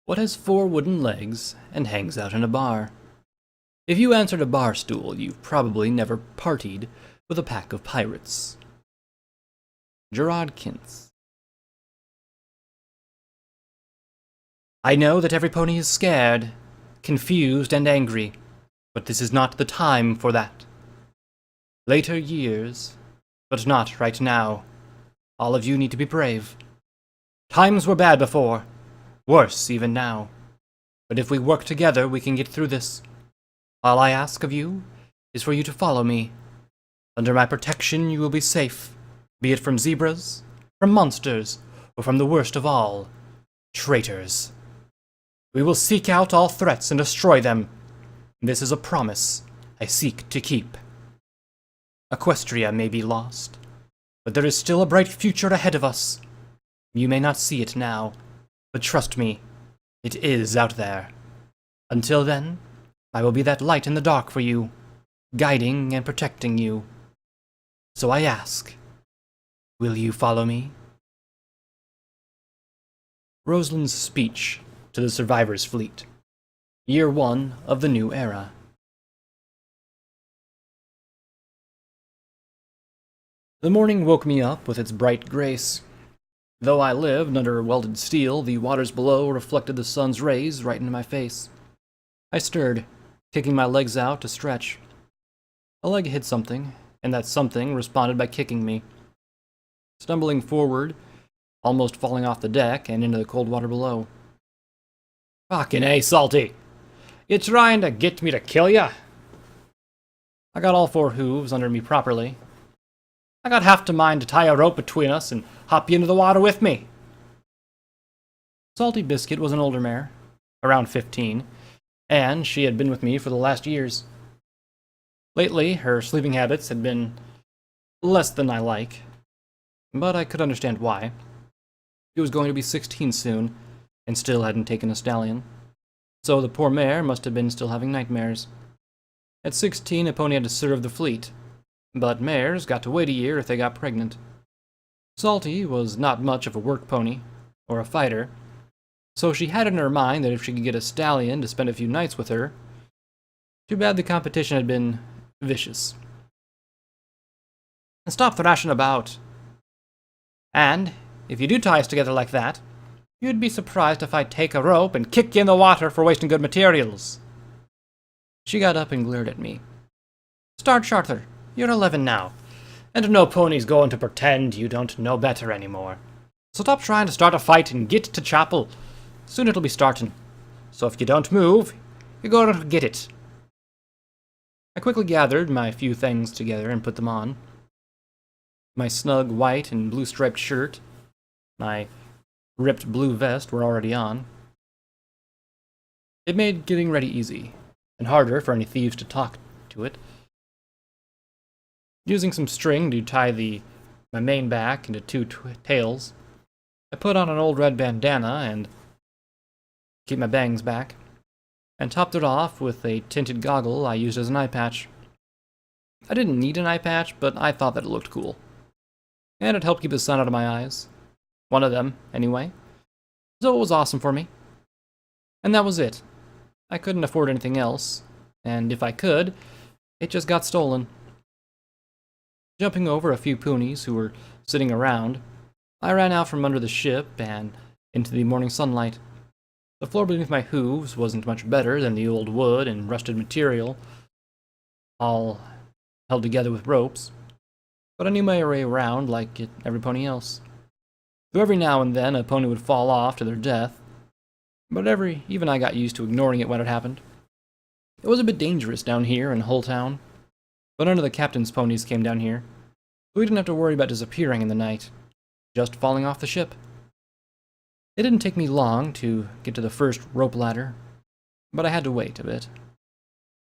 What has 4 wooden legs and hangs out in a bar? If you answered a bar stool, you've probably never partied with a pack of pirates. Gerard Kintz. I know that every pony is scared, confused and angry, but this is not the time for that. Later years, but not right now. All of you need to be brave. Times were bad before, worse even now. But if we work together, we can get through this. All I ask of you is for you to follow me. Under my protection, you will be safe, be it from zebras, from monsters, or from the worst of all, traitors. We will seek out all threats and destroy them. This is a promise I seek to keep. Equestria may be lost, but there is still a bright future ahead of us. You may not see it now, but trust me, it is out there. Until then, I will be that light in the dark for you, guiding and protecting you. So I ask, will you follow me? Rosalind's speech to the survivors' fleet. Year 1 of the new era. The morning woke me up with its bright grace. Though I lived under welded steel, the waters below reflected the sun's rays right into my face. I stirred, kicking my legs out to stretch. A leg hit something, and that something responded by kicking me. Stumbling forward, almost falling off the deck and into the cold water below. Fucking A, Salty! You trying to get me to kill ya? I got all 4 hooves under me properly. I got half to mind to tie a rope between us and hop you into the water with me. Salty Biscuit was an older mare, around 15, and she had been with me for the last years. Lately, her sleeping habits had been less than I like, but I could understand why. She was going to be 16 soon, and still hadn't taken a stallion, so the poor mare must have been still having nightmares. At 16, a pony had to serve the fleet, but mares got to wait a year if they got pregnant. Salty was not much of a work pony, or a fighter, so she had it in her mind that if she could get a stallion to spend a few nights with her, too bad the competition had been vicious. And stop thrashing about. And, if you do tie us together like that, you'd be surprised if I take a rope and kick you in the water for wasting good materials. She got up and glared at me. Starch, Arthur. You're 11 now, and no pony's going to pretend you don't know better anymore. So stop trying to start a fight and get to chapel. Soon it'll be starting. So if you don't move, you're going to get it. I quickly gathered my few things together and put them on. My snug white and blue striped shirt, my ripped blue vest were already on. It made getting ready easy, and harder for any thieves to talk to it. Using some string to tie my mane back into 2 tails, I put on an old red bandana and keep my bangs back, and topped it off with a tinted goggle I used as an eye patch. I didn't need an eye patch, but I thought that it looked cool, and it helped keep the sun out of my eyes. One of them, anyway. So it was awesome for me. And that was it. I couldn't afford anything else, and if I could, it just got stolen. Jumping over a few ponies who were sitting around, I ran out from under the ship and into the morning sunlight. The floor beneath my hooves wasn't much better than the old wood and rusted material, all held together with ropes, but I knew my way around like every pony else. Though every now and then a pony would fall off to their death, but even I got used to ignoring it when it happened. It was a bit dangerous down here in Hull Town, but none of the captain's ponies came down here, so we didn't have to worry about disappearing in the night, just falling off the ship. It didn't take me long to get to the first rope ladder, but I had to wait a bit.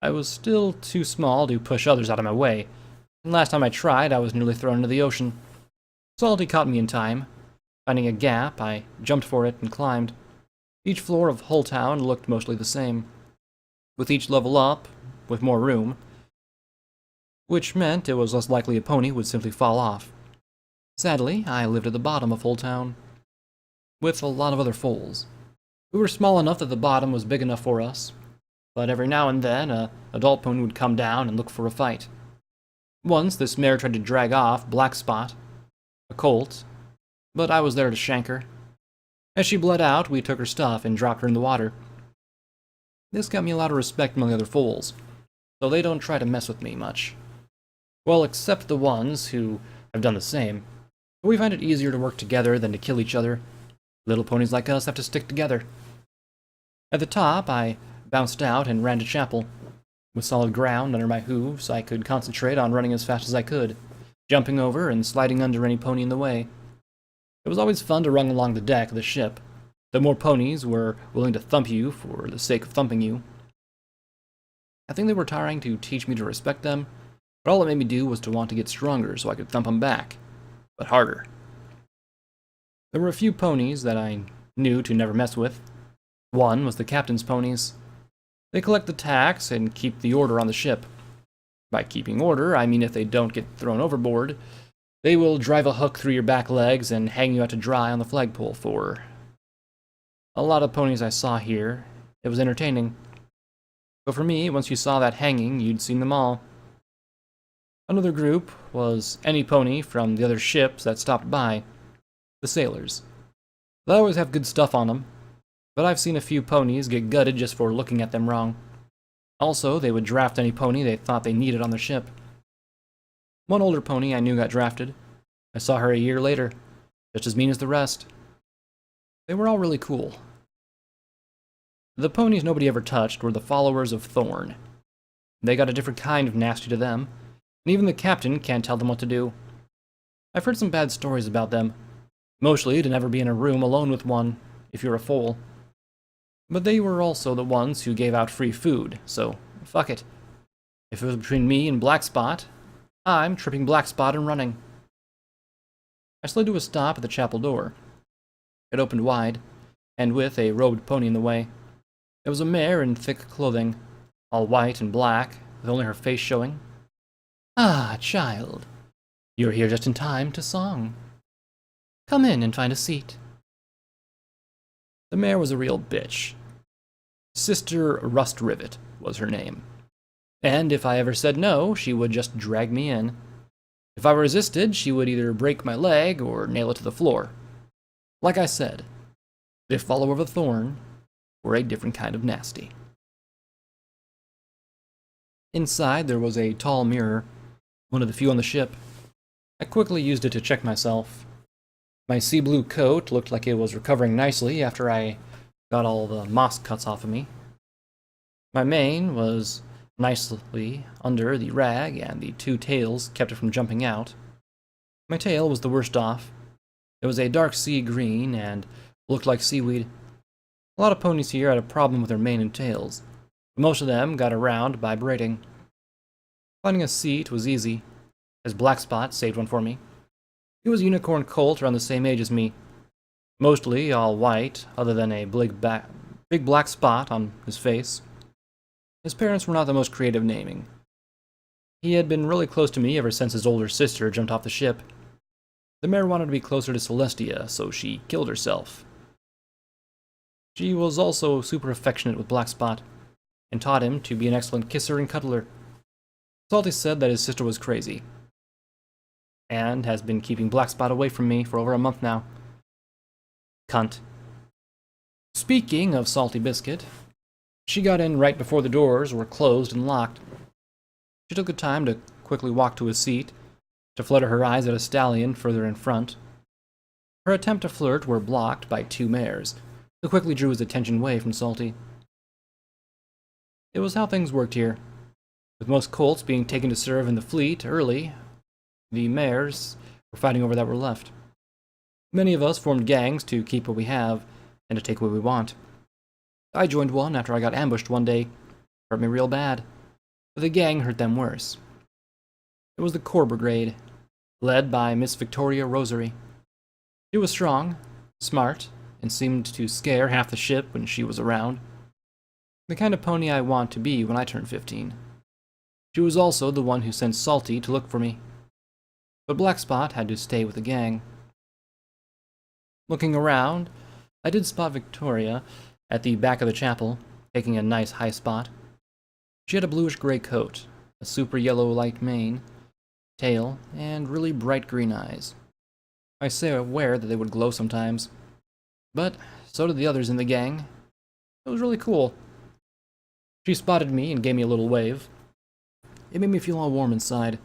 I was still too small to push others out of my way, and last time I tried, I was nearly thrown into the ocean. Salty caught me in time. Finding a gap, I jumped for it and climbed. Each floor of Hull Town looked mostly the same, with each level up, with more room, which meant it was less likely a pony would simply fall off. Sadly, I lived at the bottom of Hull Town, with a lot of other foals. We were small enough that the bottom was big enough for us, but every now and then a adult pony would come down and look for a fight. Once this mare tried to drag off Black Spot, a colt, but I was there to shank her. As she bled out, we took her stuff and dropped her in the water. This got me a lot of respect among the other foals, so they don't try to mess with me much. Well, except the ones who have done the same. But we find it easier to work together than to kill each other. Little ponies like us have to stick together. At the top, I bounced out and ran to chapel. With solid ground under my hooves, I could concentrate on running as fast as I could, jumping over and sliding under any pony in the way. It was always fun to run along the deck of the ship. The more ponies were willing to thump you for the sake of thumping you. I think they were trying to teach me to respect them, but all it made me do was to want to get stronger so I could thump them back, but harder. There were a few ponies that I knew to never mess with. One was the captain's ponies. They collect the tax and keep the order on the ship. By keeping order, I mean if they don't get thrown overboard, they will drive a hook through your back legs and hang you out to dry on the flagpole for a lot of ponies I saw here. It was entertaining. But for me, once you saw that hanging, you'd seen them all. Another group was any pony from the other ships that stopped by. The sailors. They always have good stuff on them, but I've seen a few ponies get gutted just for looking at them wrong. Also, they would draft any pony they thought they needed on their ship. One older pony I knew got drafted. I saw her a year later, just as mean as the rest. They were all really cool. The ponies nobody ever touched were the followers of Thorn. They got a different kind of nasty to them, and even the captain can't tell them what to do. I've heard some bad stories about them, mostly to never be in a room alone with one, if you're a foal. But they were also the ones who gave out free food, so fuck it. If it was between me and Black Spot, I'm tripping Black Spot and running. I slid to a stop at the chapel door. It opened wide, and with a robed pony in the way. It was a mare in thick clothing, all white and black, with only her face showing. Ah, child, you're here just in time to song. Come in and find a seat. The mare was a real bitch. Sister Rust Rivet was her name. And if I ever said no, she would just drag me in. If I resisted, she would either break my leg or nail it to the floor. Like I said, the follower of a thorn were a different kind of nasty. Inside, there was a tall mirror, one of the few on the ship. I quickly used it to check myself. My sea blue coat looked like it was recovering nicely after I got all the moss cuts off of me. My mane was nicely under the rag, and the two tails kept it from jumping out. My tail was the worst off. It was a dark sea green and looked like seaweed. A lot of ponies here had a problem with their mane and tails, but most of them got around by braiding. Finding a seat was easy, as Black Spot saved one for me. He was a unicorn colt around the same age as me, mostly all white, other than a big black spot on his face. His parents were not the most creative naming. He had been really close to me ever since his older sister jumped off the ship. The mare wanted to be closer to Celestia, so she killed herself. She was also super affectionate with Black Spot, and taught him to be an excellent kisser and cuddler. Salty said that his sister was crazy, and has been keeping Black Spot away from me for over a month now. Cunt. Speaking of Salty Biscuit, she got in right before the doors were closed and locked. She took the time to quickly walk to a seat, to flutter her eyes at a stallion further in front. Her attempt to flirt were blocked by two mares, who quickly drew his attention away from Salty. It was how things worked here. With most colts being taken to serve in the fleet early, the mares were fighting over that were left. Many of us formed gangs to keep what we have, and to take what we want. I joined one after I got ambushed one day. Hurt me real bad. But the gang hurt them worse. It was the Core Brigade, led by Miss Victoria Rosary. She was strong, smart, and seemed to scare half the ship when she was around. The kind of pony I want to be when I turn 15. She was also the one who sent Salty to look for me. But Black Spot had to stay with the gang. Looking around, I did spot Victoria, at the back of the chapel, taking a nice high spot. She had a bluish-gray coat, a super yellow light mane, tail, and really bright green eyes. I say aware that they would glow sometimes, but so did the others in the gang. It was really cool. She spotted me and gave me a little wave. It made me feel all warm inside,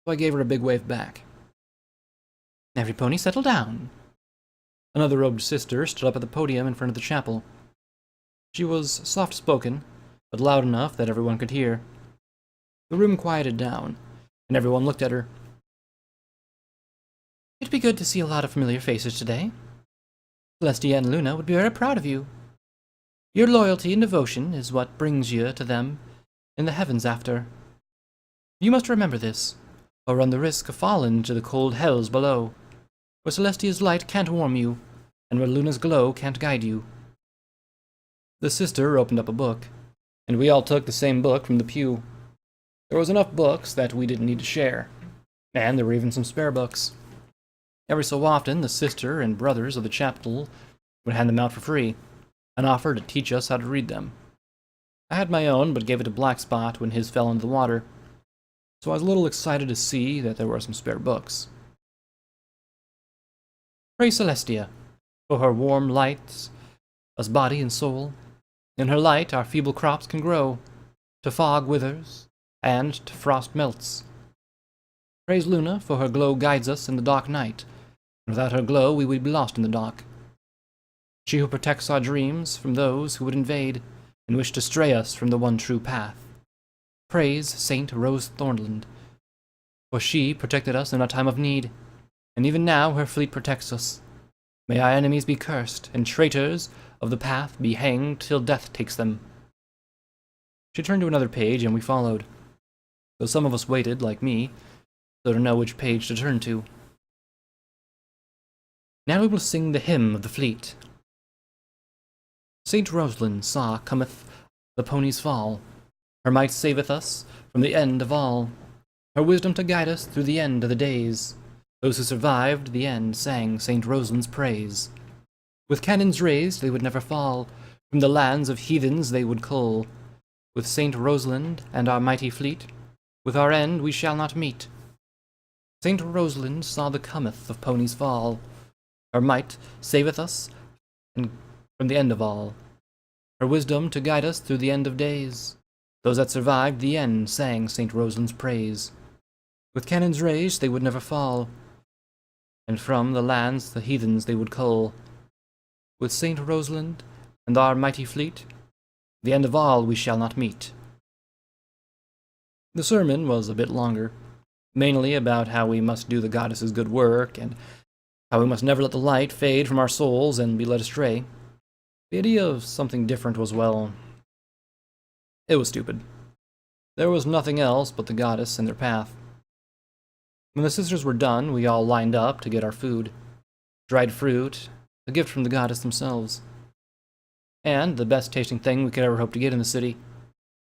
so I gave her a big wave back. Every pony settle down. Another robed sister stood up at the podium in front of the chapel. She was soft-spoken, but loud enough that everyone could hear. The room quieted down, and everyone looked at her. It'd be good to see a lot of familiar faces today. Celestia and Luna would be very proud of you. Your loyalty and devotion is what brings you to them in the heavens after. You must remember this, or run the risk of falling into the cold hells below, where Celestia's light can't warm you, and where Luna's glow can't guide you. The sister opened up a book, and we all took the same book from the pew. There was enough books that we didn't need to share, and there were even some spare books. Every so often, the sister and brothers of the chapel would hand them out for free, and offer to teach us how to read them. I had my own, but gave it to Blackspot when his fell into the water, so I was a little excited to see that there were some spare books. Praise Celestia, for her warm light, us body and soul. In her light our feeble crops can grow, to fog withers, and to frost melts. Praise Luna, for her glow guides us in the dark night, and without her glow we would be lost in the dark. She who protects our dreams from those who would invade and wish to stray us from the one true path. Praise Saint Rose Thornland, for she protected us in our time of need, and even now her fleet protects us. May our enemies be cursed, and traitors of the path be hanged till death takes them. She turned to another page, and we followed, though some of us waited, like me, so to know which page to turn to. Now we will sing the hymn of the fleet. Saint Rosalind saw cometh the ponies fall. Her might saveth us from the end of all. Her wisdom to guide us through the end of the days. Those who survived the end sang Saint Rosalind's praise. With cannons raised they would never fall. From the lands of heathens they would cull. With Saint Rosalind and our mighty fleet, with our end we shall not meet. Saint Rosalind saw the cometh of ponies fall. Her might saveth us from the end of all. Her wisdom to guide us through the end of days. Those that survived the end sang Saint Rosalind's praise. With cannons raised they would never fall, and from the lands the heathens they would cull. With Saint Rosalind and our mighty fleet, the end of all we shall not meet. The sermon was a bit longer, mainly about how we must do the goddess's good work, and how we must never let the light fade from our souls and be led astray. The idea of something different was, well, it was stupid. There was nothing else but the goddess and their path. When the sisters were done, we all lined up to get our food. Dried fruit, a gift from the goddess themselves. And the best tasting thing we could ever hope to get in the city.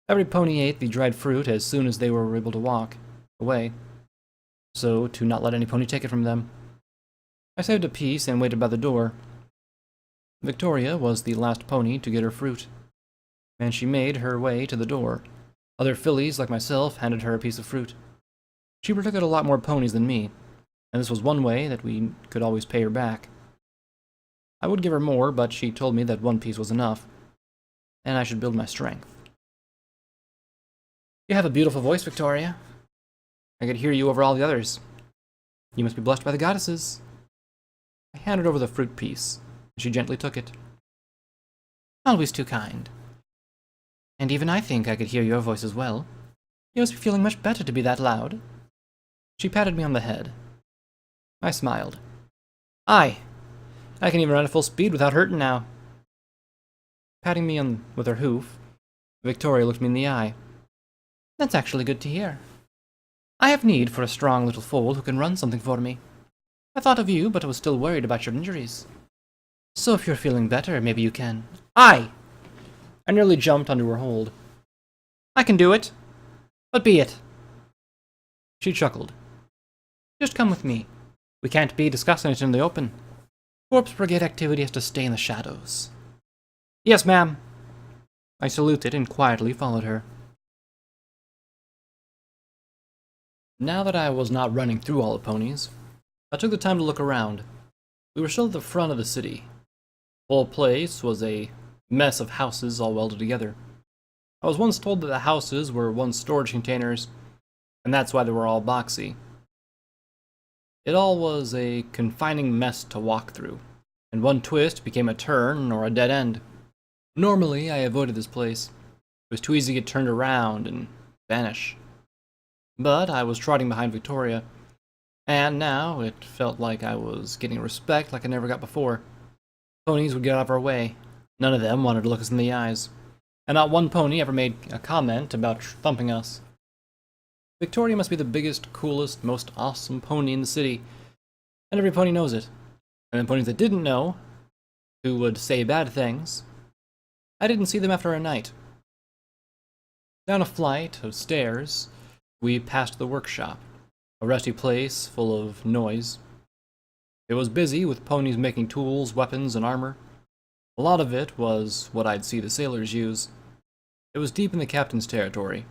Every pony ate the dried fruit as soon as they were able to walk away, so to not let any pony take it from them. I saved a piece and waited by the door. Victoria was the last pony to get her fruit, and she made her way to the door. Other fillies, like myself, handed her a piece of fruit. She protected a lot more ponies than me, and this was one way that we could always pay her back. I would give her more, but she told me that one piece was enough, and I should build my strength. You have a beautiful voice, Victoria. I could hear you over all the others. You must be blessed by the goddesses. I handed over the fruit piece, and she gently took it. Always too kind. And even I think I could hear your voice as well. You must be feeling much better to be that loud. She patted me on the head. I smiled. Aye. I can even run at full speed without hurting now. Patting me on with her hoof, Victoria looked me in the eye. That's actually good to hear. I have need for a strong little foal who can run something for me. I thought of you, but I was still worried about your injuries. So if you're feeling better, maybe you can. Aye! I nearly jumped onto her hold. I can do it. But be it. She chuckled. Just come with me. We can't be discussing it in the open. Corpse Brigade activity has to stay in the shadows. Yes, ma'am. I saluted and quietly followed her. Now that I was not running through all the ponies, I took the time to look around. We were still at the front of the city. The whole place was a mess of houses all welded together. I was once told that the houses were once storage containers, and that's why they were all boxy. It all was a confining mess to walk through, and one twist became a turn or a dead end. Normally, I avoided this place. It was too easy to get turned around and vanish. But I was trotting behind Victoria, and now it felt like I was getting respect like I never got before. Ponies would get out of our way. None of them wanted to look us in the eyes, and not one pony ever made a comment about thumping us. Victoria must be the biggest, coolest, most awesome pony in the city, and every pony knows it. And the ponies that didn't know, who would say bad things, I didn't see them after a night. Down a flight of stairs, we passed the workshop, a rusty place full of noise. It was busy with ponies making tools, weapons, and armor. A lot of it was what I'd see the sailors use. It was deep in the captain's territory,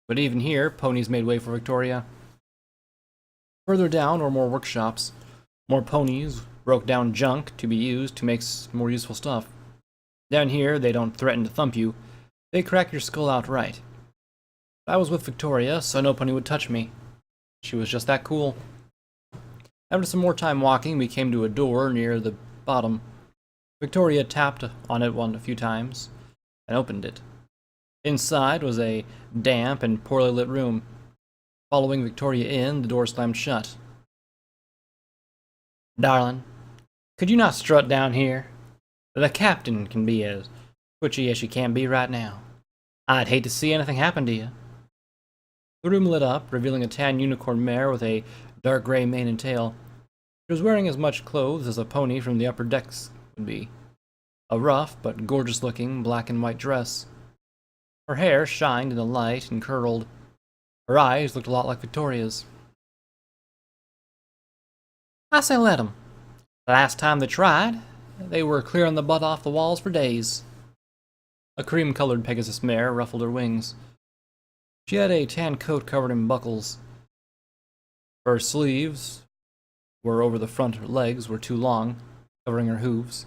but even here, ponies made way for Victoria. Further down were more workshops. More ponies broke down junk to be used to make more useful stuff. Down here, they don't threaten to thump you. They crack your skull outright. I was with Victoria, so no pony would touch me. She was just that cool. After some more time walking, we came to a door near the bottom. Victoria tapped on it a few times and opened it. Inside was a damp and poorly lit room. Following Victoria in, the door slammed shut. Darling, could you not strut down here? The captain can be as twitchy as she can be right now. I'd hate to see anything happen to you. The room lit up, revealing a tan unicorn mare with a dark gray mane and tail. She was wearing as much clothes as a pony from the upper decks would be. A rough but gorgeous-looking black and white dress. Her hair shined in the light and curled. Her eyes looked a lot like Victoria's. I say let 'em. The last time they tried, they were clearing the butt off the walls for days. A cream-colored Pegasus mare ruffled her wings. She had a tan coat covered in buckles. Her sleeves were over the front legs were too long, covering her hooves.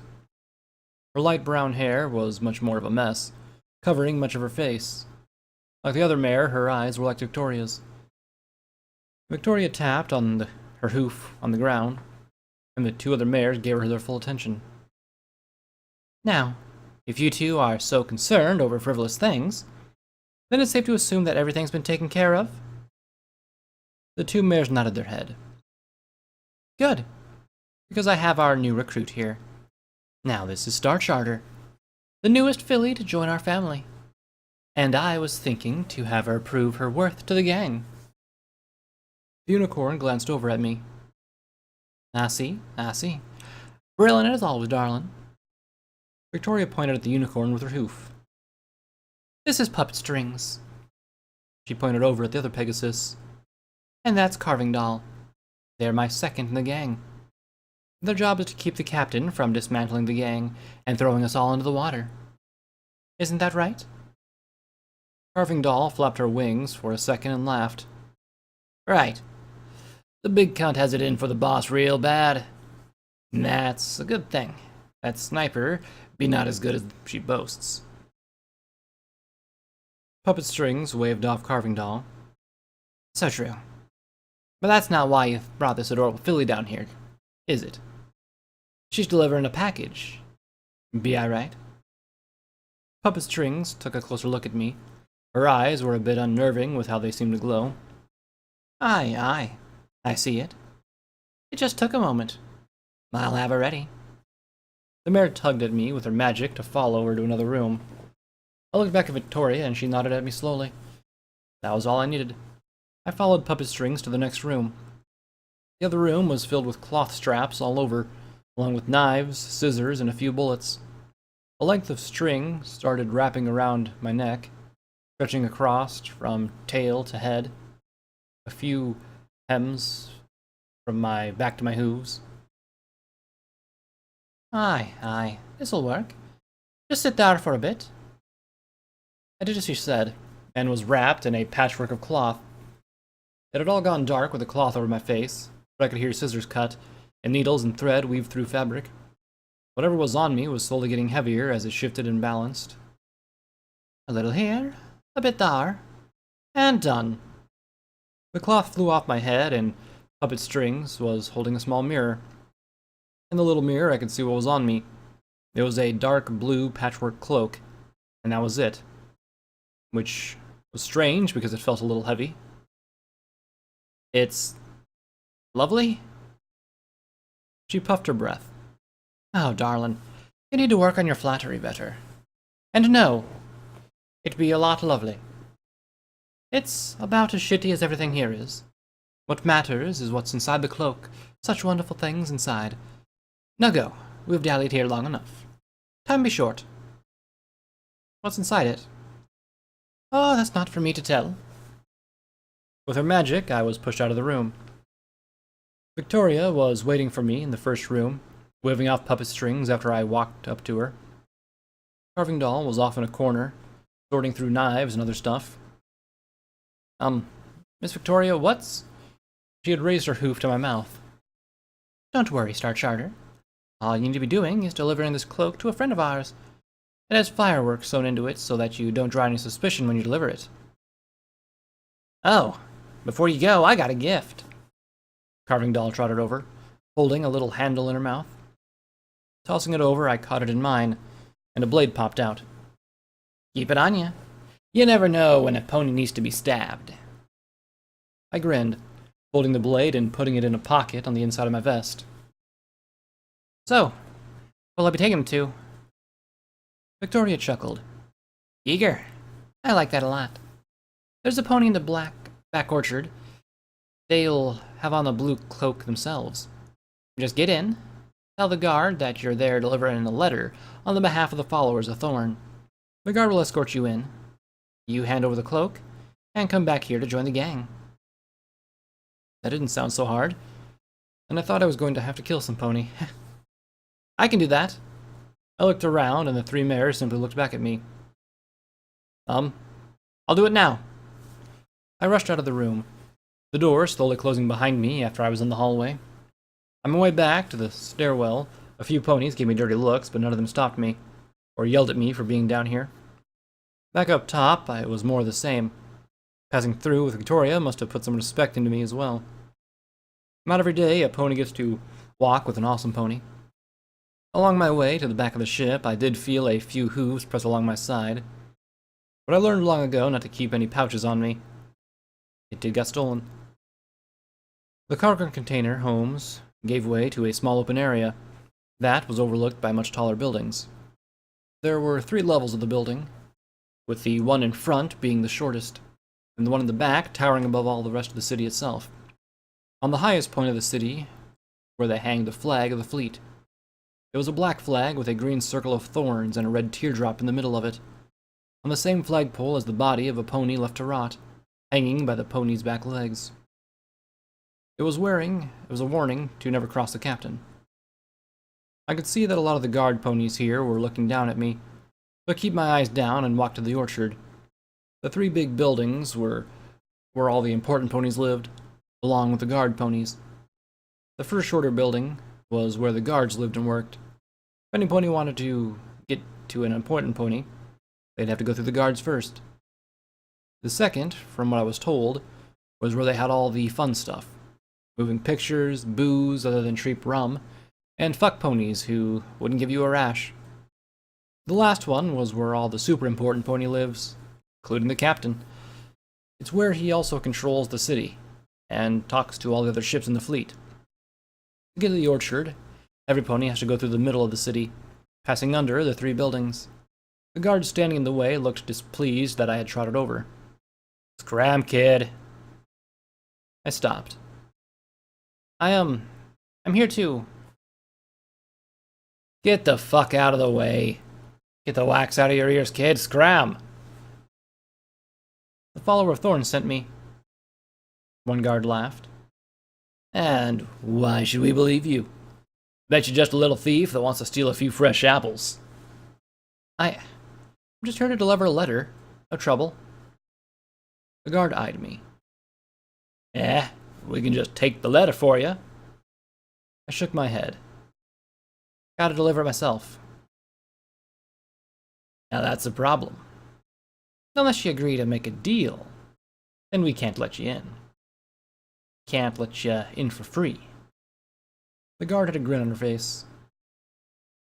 Her light brown hair was much more of a mess, covering much of her face. Like the other mare, her eyes were like Victoria's. Victoria tapped on her hoof on the ground, and the two other mares gave her their full attention. Now, if you two are so concerned over frivolous things, then it's safe to assume that everything's been taken care of? The two mares nodded their head. Good, because I have our new recruit here. Now this is Star Charter, the newest filly to join our family. And I was thinking to have her prove her worth to the gang. The unicorn glanced over at me. I see. Brilliant as always, darling. Victoria pointed at the unicorn with her hoof. This is Puppet Strings. She pointed over at the other Pegasus. And that's Carving Doll. They're my second in the gang. Their job is to keep the captain from dismantling the gang and throwing us all into the water. Isn't that right? Carving Doll flapped her wings for a second and laughed. Right. The big cunt has it in for the boss real bad. And that's a good thing. That sniper be not as good as she boasts. Puppet Strings waved off Carving Doll. So true. But that's not why you brought this adorable filly down here, is it? She's delivering a package. Be I right? Puppet Strings took a closer look at me. Her eyes were a bit unnerving with how they seemed to glow. Aye, I see it. It just took a moment. I'll have her ready. The mare tugged at me with her magic to follow her to another room. I looked back at Victoria and she nodded at me slowly. That was all I needed. I followed Puppet Strings to the next room. The other room was filled with cloth straps all over, along with knives, scissors, and a few bullets. A length of string started wrapping around my neck, stretching across from tail to head. A few hems from my back to my hooves. Aye, this'll work. Just sit there for a bit. I did as she said, and was wrapped in a patchwork of cloth. It had all gone dark with the cloth over my face, but I could hear scissors cut, and needles and thread weaved through fabric. Whatever was on me was slowly getting heavier as it shifted and balanced. A little here, a bit there, and done. The cloth flew off my head, and Puppet Strings was holding a small mirror. In the little mirror, I could see what was on me. It was a dark blue patchwork cloak, and that was it. Which was strange because it felt a little heavy. It's lovely? She puffed her breath. Oh, darling, you need to work on your flattery better. And no, it'd be a lot lovely. It's about as shitty as everything here is. What matters is what's inside the cloak. Such wonderful things inside. Now go. We've dallied here long enough. Time be short. What's inside it? Oh, that's not for me to tell. With her magic, I was pushed out of the room. Victoria was waiting for me in the first room, waving off puppet strings after I walked up to her. Carving Doll was off in a corner, sorting through knives and other stuff. Miss Victoria, what's... She had raised her hoof to my mouth. Don't worry, Star Charter. All you need to be doing is delivering this cloak to a friend of ours. It has fireworks sewn into it so that you don't draw any suspicion when you deliver it. Oh, before you go, I got a gift. Carving Doll trotted over, holding a little handle in her mouth. Tossing it over, I caught it in mine, and a blade popped out. Keep it on you. You never know when a pony needs to be stabbed. I grinned, holding the blade and putting it in a pocket on the inside of my vest. So, where'll I be taking him to? Victoria chuckled. Eager. I like that a lot. There's a pony in the back orchard. They'll have on the blue cloak themselves. Just get in, tell the guard that you're there delivering a letter on the behalf of the followers of Thorn. The guard will escort you in. You hand over the cloak, and come back here to join the gang. That didn't sound so hard, and I thought I was going to have to kill some pony. I can do that. I looked around, and the three mares simply looked back at me. I'll do it now. I rushed out of the room, the door slowly closing behind me after I was in the hallway. On my way back to the stairwell, a few ponies gave me dirty looks, but none of them stopped me, or yelled at me for being down here. Back up top, it was more of the same. Passing through with Victoria must have put some respect into me as well. Not every day a pony gets to walk with an awesome pony. Along my way to the back of the ship, I did feel a few hooves press along my side, but I learned long ago not to keep any pouches on me. It did get stolen. The cargo container homes gave way to a small open area that was overlooked by much taller buildings. There were 3 levels of the building, with the one in front being the shortest, and the one in the back towering above all the rest of the city itself. On the highest point of the city, where they hanged the flag of the fleet. It was a black flag with a green circle of thorns and a red teardrop in the middle of it, on the same flagpole as the body of a pony left to rot, hanging by the pony's back legs. It was a warning to never cross the captain. I could see that a lot of the guard ponies here were looking down at me, so I kept my eyes down and walked to the orchard. The 3 big buildings were where all the important ponies lived, along with the guard ponies. The first shorter building was where the guards lived and worked. If any pony wanted to get to an important pony, they'd have to go through the guards first. The second, from what I was told, was where they had all the fun stuff. Moving pictures, booze other than cheap rum, and fuck ponies who wouldn't give you a rash. The last one was where all the super important pony lives, including the captain. It's where he also controls the city, and talks to all the other ships in the fleet. To get to the orchard, every pony has to go through the middle of the city, passing under the 3 buildings. The guards standing in the way looked displeased that I had trotted over. Scram, kid. I stopped. I'm here too. Get the fuck out of the way. Get the wax out of your ears, kid. Scram. The follower of Thorn sent me. One guard laughed. And why should we believe you? Bet you're just a little thief that wants to steal a few fresh apples. I'm just here to deliver a letter. No trouble. The guard eyed me. Eh, we can just take the letter for you. I shook my head. Gotta deliver it myself. Now that's a problem. Unless you agree to make a deal, then we can't let you in. Can't let you in for free. The guard had a grin on her face.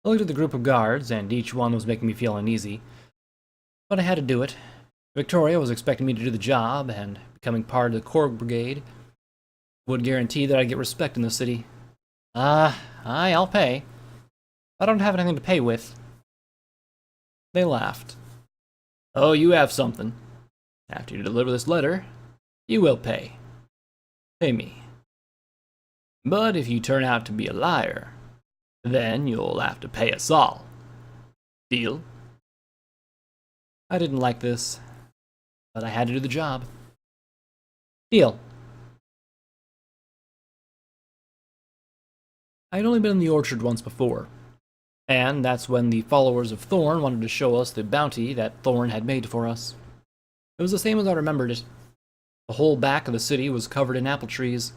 I looked at the group of guards, and each one was making me feel uneasy. But I had to do it. Victoria was expecting me to do the job, and becoming part of the Corps Brigade would guarantee that I'd get respect in the city. I'll pay. I don't have anything to pay with. They laughed. Oh, you have something. After you deliver this letter, you will pay. Pay me. But if you turn out to be a liar, then you'll have to pay us all. Deal? I didn't like this, but I had to do the job. Deal. I had only been in the orchard once before, and that's when the followers of Thorn wanted to show us the bounty that Thorn had made for us. It was the same as I remembered it. The whole back of the city was covered in apple trees,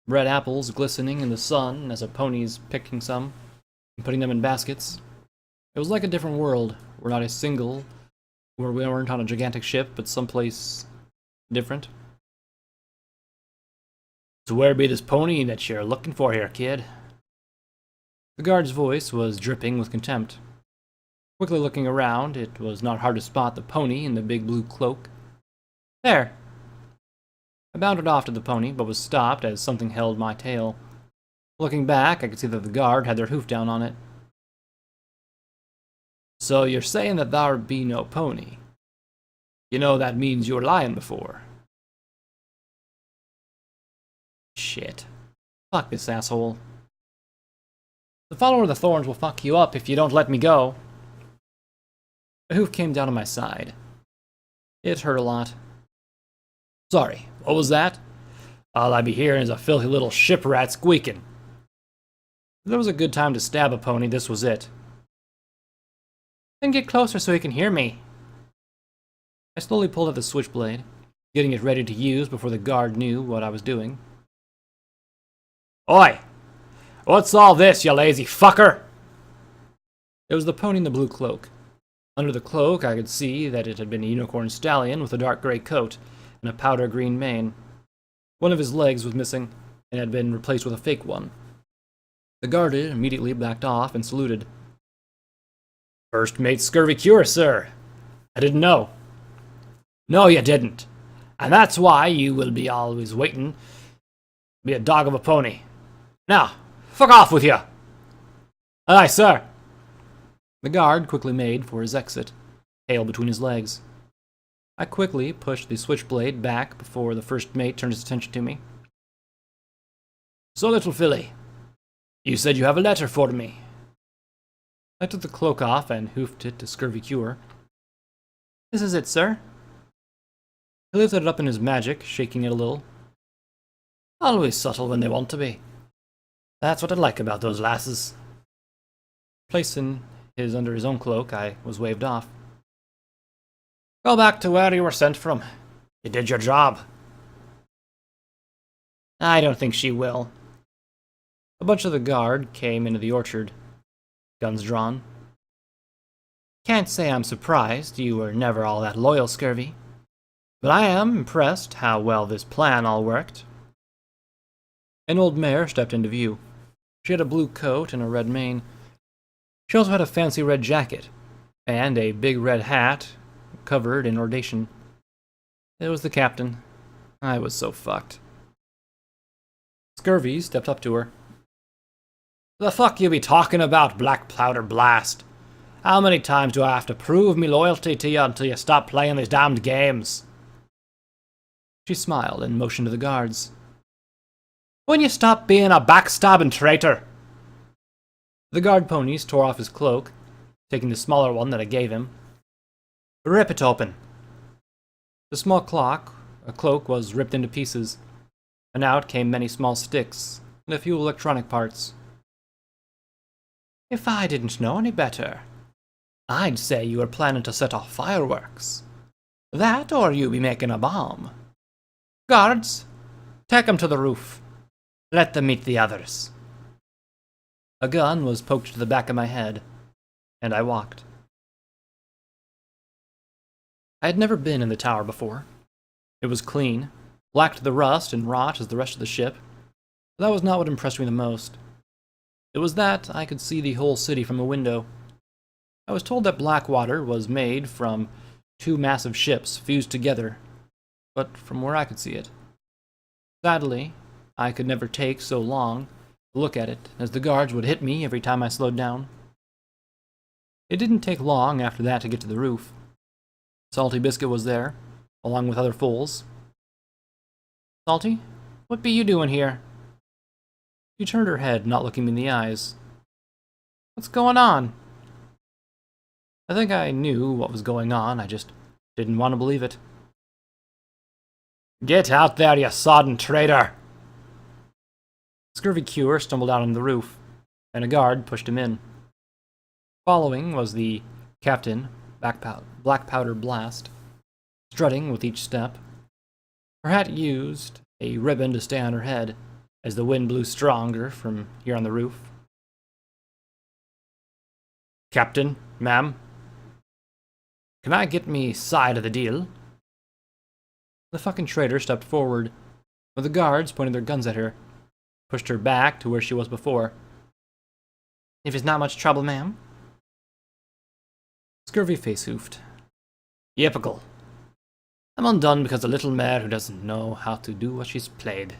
red apples glistening in the sun as a pony's picking some and putting them in baskets. It was like a different world, where we weren't on a gigantic ship, but someplace different. So where be this pony that you're looking for here, kid? The guard's voice was dripping with contempt. Quickly looking around, it was not hard to spot the pony in the big blue cloak. There! I bounded off to the pony, but was stopped as something held my tail. Looking back, I could see that the guard had their hoof down on it. So you're saying that there be no pony? You know that means you were lying before. Shit. Fuck this asshole. The follower of the Thorns will fuck you up if you don't let me go. A hoof came down on my side. It hurt a lot. Sorry, what was that? All I be hearing is a filthy little ship rat squeaking. If there was a good time to stab a pony, this was it. Then get closer so he can hear me. I slowly pulled out the switchblade, getting it ready to use before the guard knew what I was doing. Oi! What's all this, you lazy fucker? It was the pony in the blue cloak. Under the cloak, I could see that it had been a unicorn stallion with a dark gray coat and a powder green mane. One of his legs was missing and had been replaced with a fake one. The guard immediately backed off and saluted. First mate scurvy cure, sir. I didn't know. No, you didn't. And that's why you will be always waiting. Be a dog of a pony. Now, fuck off with you. Aye, sir. The guard quickly made for his exit, tail between his legs. I quickly pushed the switchblade back before the first mate turned his attention to me. So, little filly, you said you have a letter for me. I took the cloak off and hoofed it to Scurvy Cure. This is it, sir. He lifted it up in his magic, shaking it a little. Always subtle when they want to be. That's what I like about those lasses. Placing his under his own cloak, I was waved off. Go back to where you were sent from. You did your job. I don't think she will. A bunch of the guard came into the orchard, guns drawn. Can't say I'm surprised you were never all that loyal, Scurvy. But I am impressed how well this plan all worked. An old mare stepped into view. She had a blue coat and a red mane. She also had a fancy red jacket, and a big red hat covered in ordation. It was the captain. I was so fucked. Scurvy stepped up to her. The fuck you be talking about, Black Powder Blast? How many times do I have to prove me loyalty to you until you stop playing these damned games? She smiled and motioned to the guards. When you stop being a backstabbing traitor? The guard ponies tore off his cloak, taking the smaller one that I gave him. Rip it open. The small cloak was ripped into pieces, and out came many small sticks and a few electronic parts. If I didn't know any better, I'd say you were planning to set off fireworks. That or you be making a bomb. Guards, take 'em to the roof. Let them meet the others. A gun was poked to the back of my head, and I walked. I had never been in the tower before. It was clean, lacked the rust and rot as the rest of the ship, but that was not what impressed me the most. It was that I could see the whole city from a window. I was told that Blackwater was made from 2 massive ships fused together, but from where I could see it. Sadly, I could never take so long to look at it, as the guards would hit me every time I slowed down. It didn't take long after that to get to the roof. Salty Biscuit was there, along with other fools. Salty, what be you doing here? She turned her head, not looking me in the eyes. What's going on? I think I knew what was going on, I just didn't want to believe it. Get out there, you sodden traitor! Scurvy Cure stumbled out on the roof, and a guard pushed him in. Following was the captain, Black Powder Blast, strutting with each step. Her hat used a ribbon to stay on her head, as the wind blew stronger from here on the roof. Captain, ma'am, can I get me side of the deal? The fucking traitor stepped forward, but the guards pointed their guns at her, pushed her back to where she was before. If it's not much trouble, ma'am. Scurvy face hoofed. Yipical. I'm undone because a little mare who doesn't know how to do what she's played.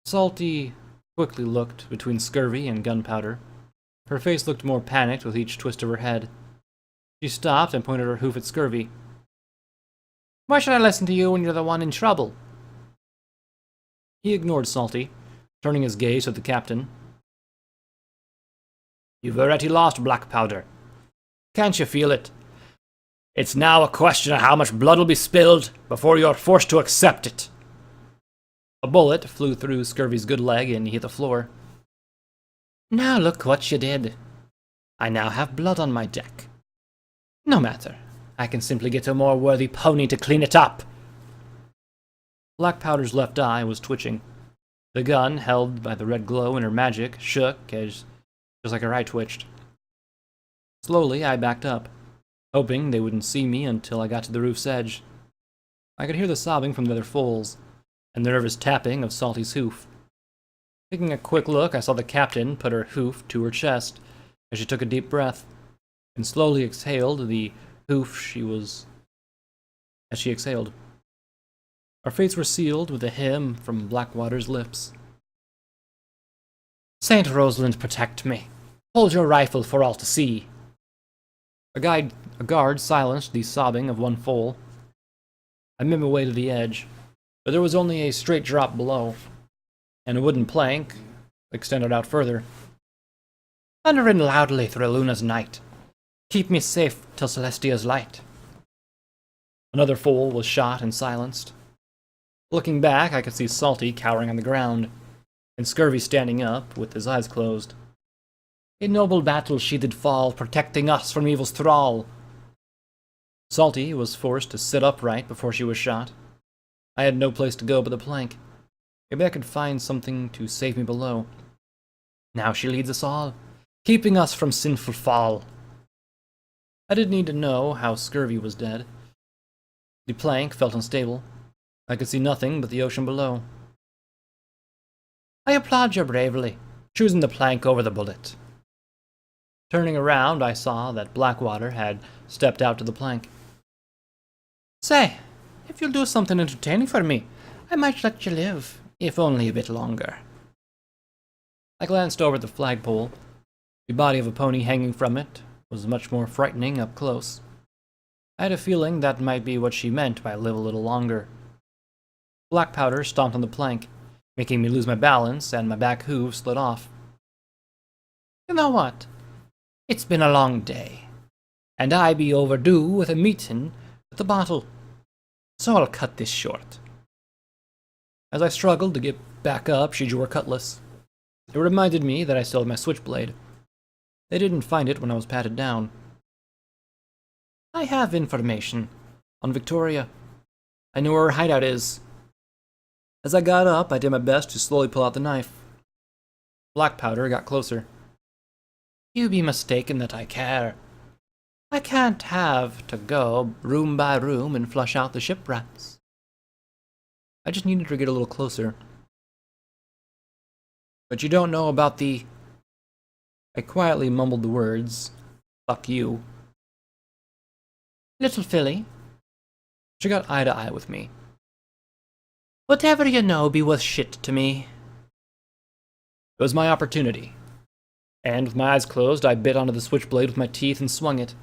Salty quickly looked between Scurvy and Gunpowder. Her face looked more panicked with each twist of her head. She stopped and pointed her hoof at Scurvy. Why should I listen to you when you're the one in trouble? He ignored Salty, turning his gaze to the captain. You've already lost, Black Powder. Can't you feel it? It's now a question of how much blood will be spilled before you're forced to accept it. A bullet flew through Scurvy's good leg and he hit the floor. Now look what you did. I now have blood on my deck. No matter. I can simply get a more worthy pony to clean it up. Black Powder's left eye was twitching. The gun, held by the red glow in her magic, shook as just like her eye twitched. Slowly, I backed up, hoping they wouldn't see me until I got to the roof's edge. I could hear the sobbing from the other foals, and the nervous tapping of Salty's hoof. Taking a quick look, I saw the captain put her hoof to her chest as she took a deep breath, and slowly exhaled the hoof as she exhaled. Our fates were sealed with a hymn from Blackwater's lips. Saint Rosalind, protect me. Hold your rifle for all to see. A guard silenced the sobbing of one foal. I made my way to the edge, but there was only a straight drop below, and a wooden plank extended out further. Thundering loudly through Luna's night. Keep me safe till Celestia's light. Another foal was shot and silenced. Looking back, I could see Salty cowering on the ground, and Scurvy standing up with his eyes closed. In noble battle she did fall, protecting us from evil's thrall. Salty was forced to sit upright before she was shot. I had no place to go but the plank. Maybe I could find something to save me below. Now she leads us all, keeping us from sinful fall. I didn't need to know how Scurvy was dead. The plank felt unstable. I could see nothing but the ocean below. I applaud you bravely, choosing the plank over the bullet. Turning around, I saw that Blackwater had stepped out to the plank. Say, if you'll do something entertaining for me, I might let you live, if only a bit longer. I glanced over at the flagpole. The body of a pony hanging from it was much more frightening up close. I had a feeling that might be what she meant by live a little longer. Black Powder stomped on the plank, making me lose my balance, and my back hooves slid off. You know what? It's been a long day, and I be overdue with a meeting at the bottle, so I'll cut this short. As I struggled to get back up, she drew her cutlass. It reminded me that I still had my switchblade. They didn't find it when I was patted down. I have information On Victoria. I know where her hideout is. As I got up, I did my best to slowly pull out the knife. Black powder got closer. You be mistaken that I care. I can't have to go room by room and flush out the ship rats. I just needed to get a little closer. But you don't know about the... I quietly mumbled the words, "Fuck you." Little filly. She got eye to eye with me. Whatever you know be worth shit to me. It was my opportunity. And with my eyes closed, I bit onto the switchblade with my teeth and swung it.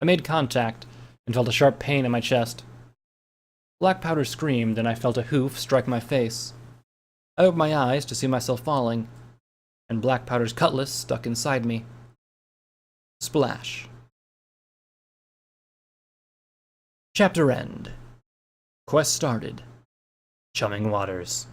I made contact and felt a sharp pain in my chest. Black powder screamed, and I felt a hoof strike my face. I opened my eyes to see myself falling, and Black powder's cutlass stuck inside me. Splash. Chapter end. Quest started. Chumming waters.